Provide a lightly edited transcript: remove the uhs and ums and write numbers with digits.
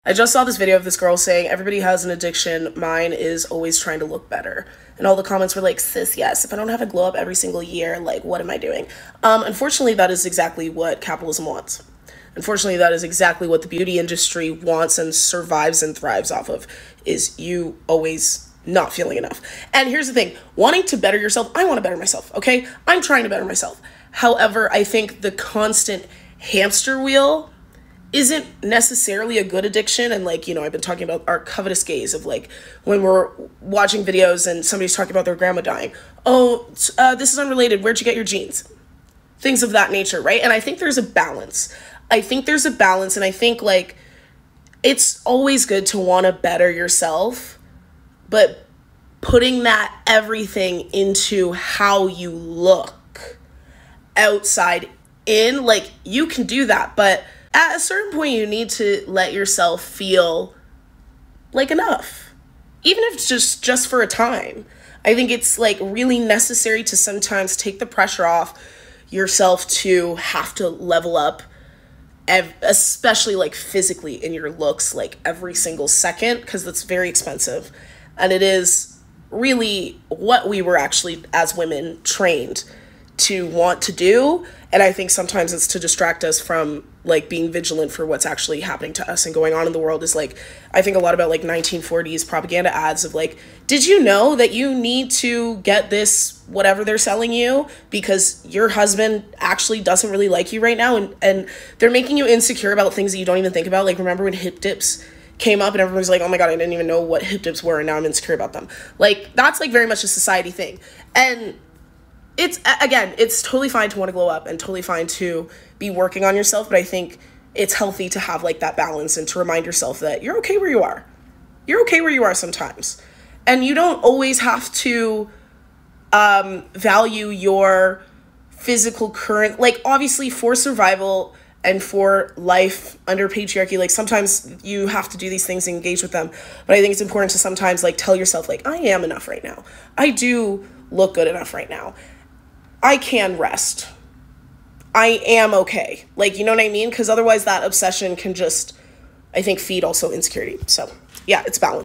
I just saw this video of this girl saying, everybody has an addiction. Mine is always trying to look better. And all the comments were like, sis, yes, if I don't have a glow up every single year, like, what am I doing? Unfortunately, that is exactly what capitalism wants. Unfortunately, that is exactly what the beauty industry wants and survives and thrives off of, is you always not feeling enough. And here's the thing, wanting to better yourself, I want to better myself, okay? I'm trying to better myself. However, I think the constant hamster wheel isn't necessarily a good addiction. And like, you know, I've been talking about our covetous gaze of like when we're watching videos and somebody's talking about their grandma dying. Oh, this is unrelated. Where'd you get your jeans? Things of that nature, right? And I think there's a balance. I think there's a balance, and I think like it's always good to want to better yourself, but putting that everything into how you look outside in, like, you can do that, but at a certain point you need to let yourself feel like enough, even if it's just for a time. I think it's like really necessary to sometimes take the pressure off yourself to have to level up, especially like physically in your looks, like every single second, because that's very expensive. And it is really what we were actually as women trained to want to do. And I think sometimes it's to distract us from like being vigilant for what's actually happening to us and going on in the world. Is like, I think a lot about like 1940s propaganda ads of like, did you know that you need to get this, whatever they're selling you, because your husband actually doesn't really like you right now, and they're making you insecure about things that you don't even think about. Like, remember when hip dips came up and everyone's like, oh my God, I didn't even know what hip dips were, and now I'm insecure about them. Like, that's like very much a society thing. And it's, again, it's totally fine to want to glow up and totally fine to be working on yourself, but I think it's healthy to have like that balance and to remind yourself that you're okay where you are. You're okay where you are sometimes. And you don't always have to value your physical current, like obviously for survival and for life under patriarchy, like sometimes you have to do these things and engage with them. But I think it's important to sometimes like tell yourself like, I am enough right now. I do look good enough right now. I can rest. I am okay. Like, you know what I mean? Because otherwise that obsession can just, I think, feed also insecurity. So yeah, it's balanced.